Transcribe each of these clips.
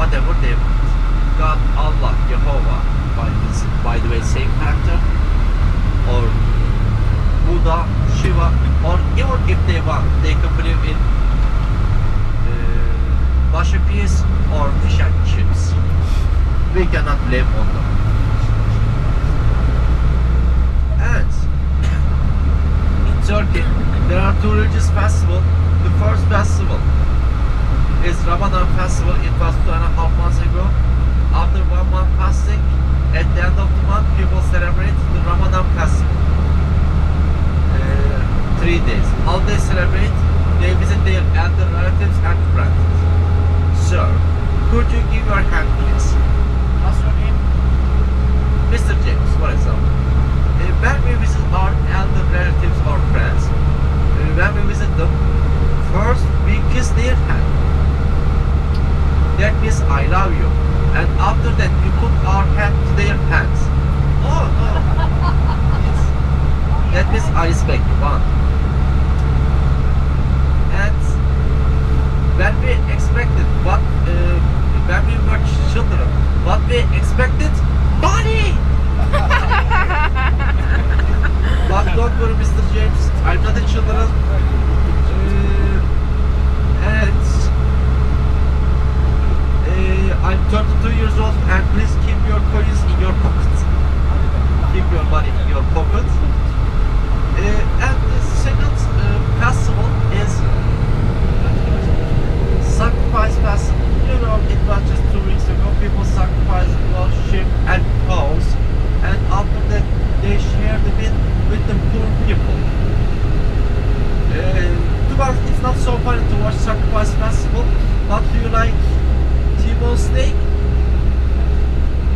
whatever they want. God, Allah, Jehovah, by the way, same character, or Buddha, Shiva, or even if they want, they can believe in masterpiece or fish and chips. We cannot blame on them. And in Turkey, there are two religious festivals. The first festival is Ramadan festival. It was 2.5 months ago. After 1 month fasting, at the end of the month, people celebrate the Ramadan festival. 3 days. How they celebrate? They visit their elder relatives and friends. Sir, could you give your hand, please? What's your name? Mr. James, for example. When we visit our elder relatives or friends, when we visit them, first we kiss their hand. That means I love you. And after that we put our hand to their hands. Oh no. Yes. That means I respect you. One. And when we expected what when we were children, what we expected? Money! But don't worry, Mr. James, I'm not a children. And I'm 32 years old, and please keep your coins in your pocket. Keep your money in your pocket. And the second festival is sacrifice festival. You know, it was just 2 weeks ago. People sacrificed sheep and cows, and after that they shared the meat with the poor people. To us, it's not so funny to watch sacrifice festival. But do you like T-bone steak?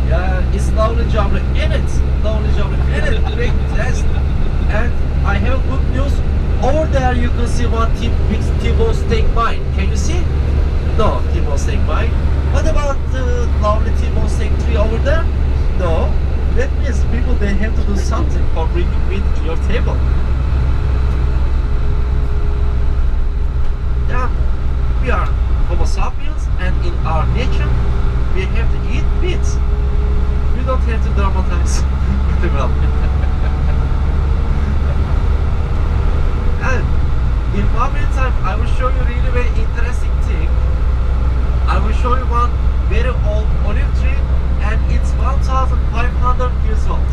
Yeah, it's lovely jubbly in it. Lovely jubbly in it. Great taste. And I have good news. Over there you can see one big T-bone steak mine. Can you see? No, T-bone steak mine. What about the lovely T-bone steak tree over there? No. That means people, they have to do something for bringing meat to your table. Yeah, we are Homo sapiens, and in our nature, we have to eat meat. We don't have to dramatize development. And in 1 minute time, I will show you really very interesting thing. I will show you one very old olive tree, and it's 1,500 years old.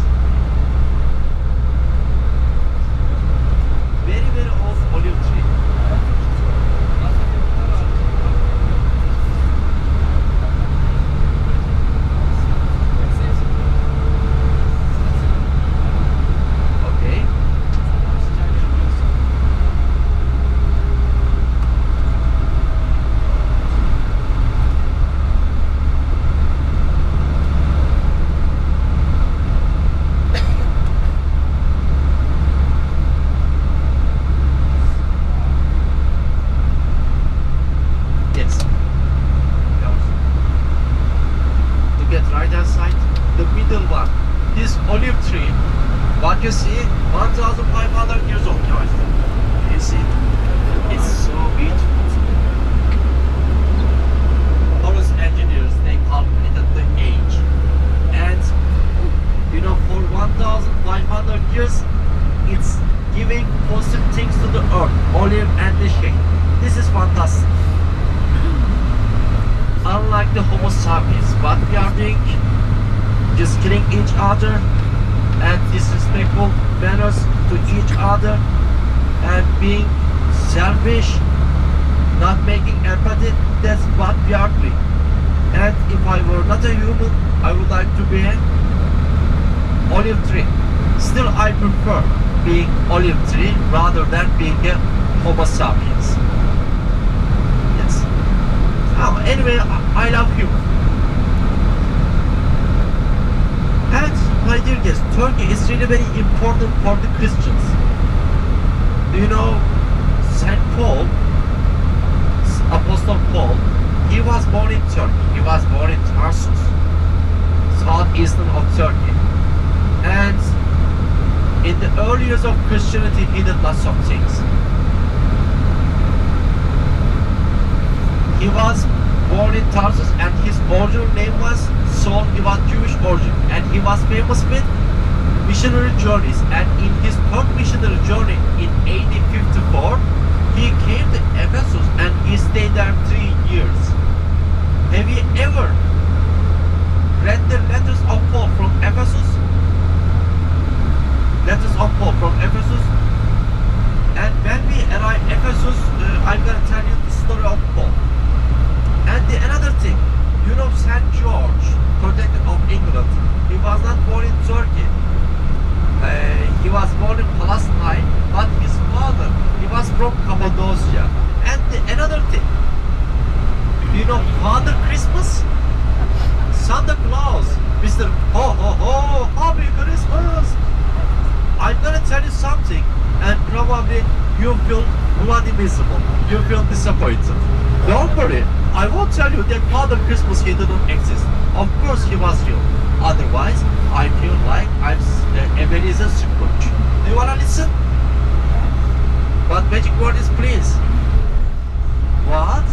Very, very old olive tree. This olive tree, what you see, 1,500 years old. You see, it's so beautiful. Forest engineers, they calculated the age, and you know, for 1,500 years, it's giving positive things to the earth, olive and the shade. This is fantastic. Unlike the Homo sapiens, what we are doing, just killing each other and disrespectful manners to each other and being selfish, not making empathy. That's what we are doing. And if I were not a human, I would like to be an olive tree. Still, I prefer being olive tree rather than being a Homo sapiens. Yes. Anyway, I love human. And my dear guests, Turkey is really very important for the Christians. Do you know Saint Paul, Apostle Paul? He was born in Turkey. He was born in Tarsus, southeastern of Turkey. And in the early years of Christianity, he did lots of things. He was born in Tarsus, and his original name was Saul. He was Jewish origin, and he was famous with missionary journeys. And in his third missionary journey in AD 54, he came to Ephesus and he stayed there 3 years. Have you ever read the letters of Paul from Ephesus? Letters of Paul from Ephesus. And when we arrive Ephesus, I'm gonna tell you the story of Paul. And another thing, you know Saint George, protector of England, he was not born in Turkey. He was born in Palestine, but his father, he was from Cappadocia. And another thing, you know Father Christmas? Santa Claus, Mr. Ho Ho Ho, Happy Christmas! I'm gonna tell you something, and probably you feel bloody miserable. You feel disappointed. Don't worry, I won't tell you that Father Christmas he didn't exist. Of course he was real. Otherwise, I feel like I'm Ebenezer Scrooge. Do you wanna listen? But magic word is please. What?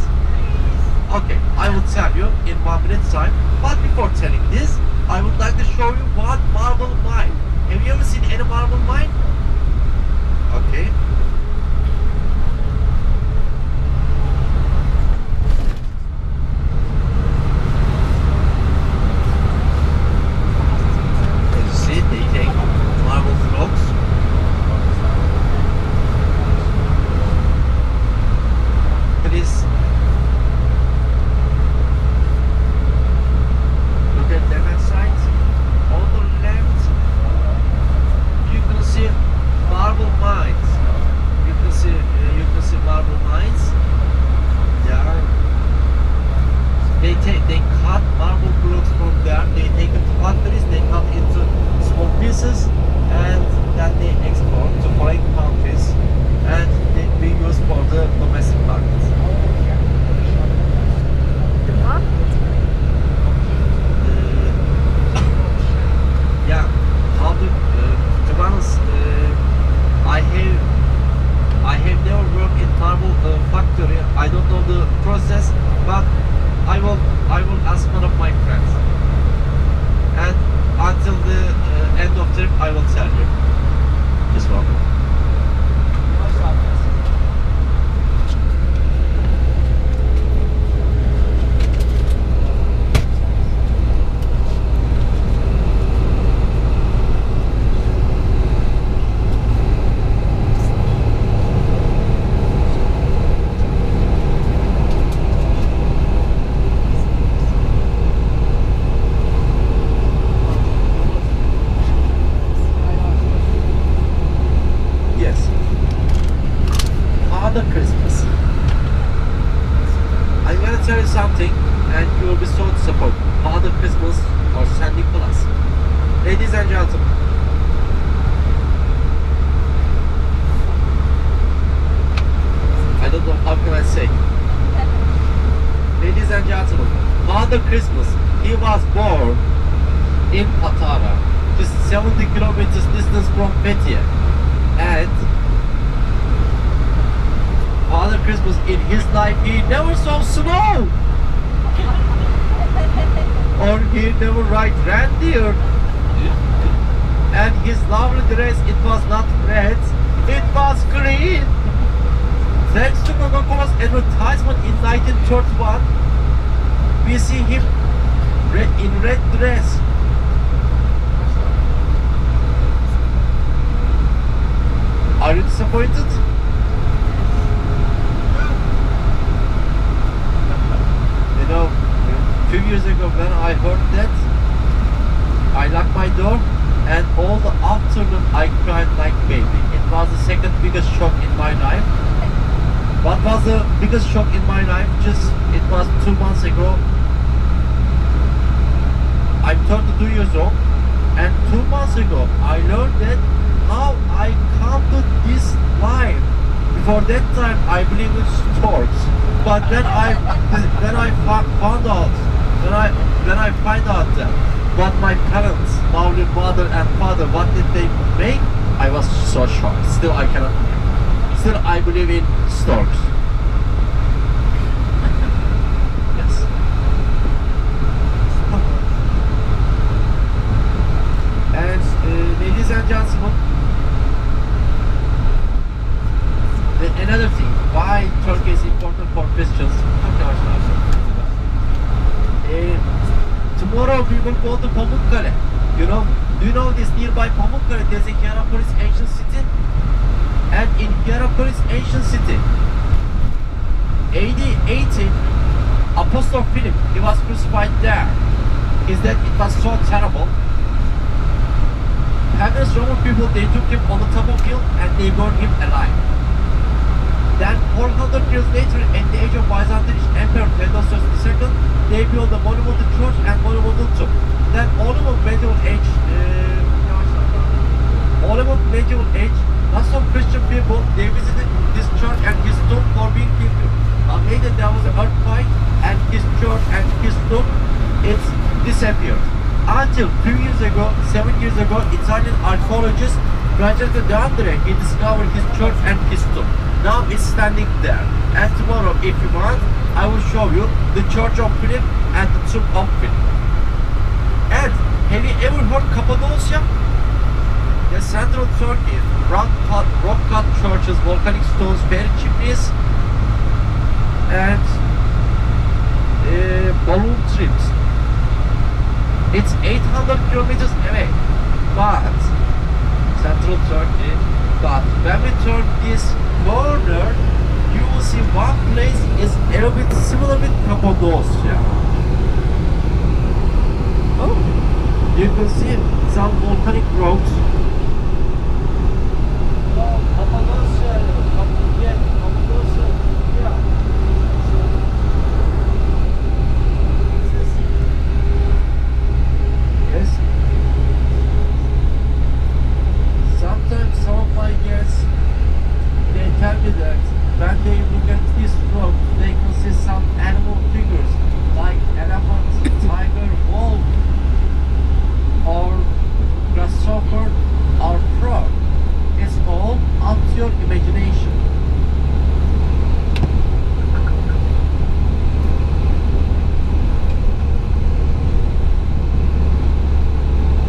Okay, I will tell you in 1 minute's time. But before telling this, I would like to show you one marble mine. Have you ever seen any marble mine? Okay. As you see, they take marble blocks. Please look at the left side. On the left, you can see marble mines. You can see marble mines. Yeah. They cut marble blocks from there. They take it to factories. They cut into small pieces, and then they export to foreign countries, and they be used for the domestic market. Yeah, how to be honest, I have never worked in marble factory. I don't know the process, but I will ask one of my friends. And until the end of trip, I will tell you. Just one. Father Christmas. I'm gonna tell you something, and you will be so disappointed. Father Christmas or Saint Nicholas. Ladies and gentlemen, I don't know how can I say. Ladies and gentlemen, Father Christmas, he was born in Patara, just 70 kilometers distance from Fethiye, and Father Christmas in his life, he never saw snow. Or he never ride reindeer. And his lovely dress, it was not red, it was green. Thanks to Coca-Cola's advertisement in 1931, we see him in red dress. Are you disappointed? You know, a few years ago when I heard that, I locked my door, and all the afternoon I cried like baby. It was the second biggest shock in my life. What was the biggest shock in my life? It was 2 months ago. I'm 32 years old, and 2 months ago I learned that how I come to this life. Before that time I believed in storks. But when I find out that what my parents, lovely mother and father, what did they make, I was so shocked. Still I believe in storks. Yes. we will go to Pamukkale. You know, do you know this nearby Pamukkale? There's a Hierapolis ancient city. And in Hierapolis ancient city, AD 80, Apostle Philip, he was crucified there. Is that it was so terrible. Pagans Roman people, they took him on the top of hill and they burned him alive. Then 400 years later, at the age of Byzantine Emperor Theodosius II, they built a monumental church and monumental tomb. Then all of medieval age, lots of Christian people, they visited this church and his tomb for being pilgrims. Later there was an earthquake and his church and his tomb, it's disappeared. Until 2 years ago, 7 years ago, Italian archaeologist Francesco De Andrea, he discovered his church and his tomb. Now it's standing there. And tomorrow, if you want, I will show you the church of Philip and the tomb of Philip. And have you ever heard Cappadocia? The central Turkey, rock-cut churches, volcanic stones, fairy chimneys, and balloon trips. It's 800 kilometers away, but central Turkey. But when we turn this corner, you will see one place is a little bit similar with Cappadocia. Oh, you can see some volcanic rocks. Oh, Cappadocia, Cappadocia, yeah. Yes. Sometimes some of my guests, they tell me that when they look at this rock, they can see some animal figures like elephant, tiger, wolf, or grasshopper, or frog. It's all up to your imagination.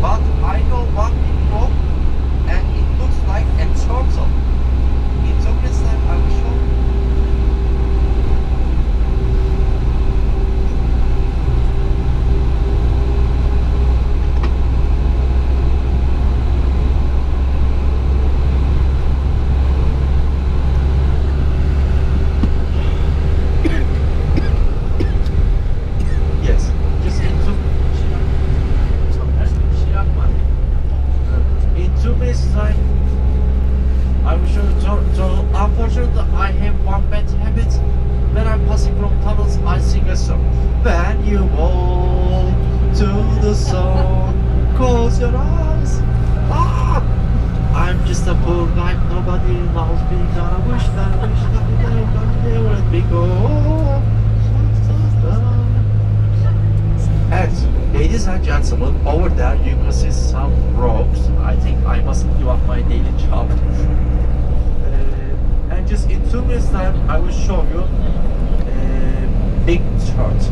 But I know one big rock and it looks like a turtle. In Turkmenistan, I will show you. Yes, just in two minutes time, I will show you turtle. Unfortunately, I have one bad habit. When I'm passing from tunnels, I sing a song. When you walk to the sun, close your eyes. Ah! I'm just a poor guy, nobody loves me. Gotta wish that they let me go. And ladies and gentlemen, over there you can see some rocks. I think I must give up my daily job. And just in 2 minutes time, I will show you a big church.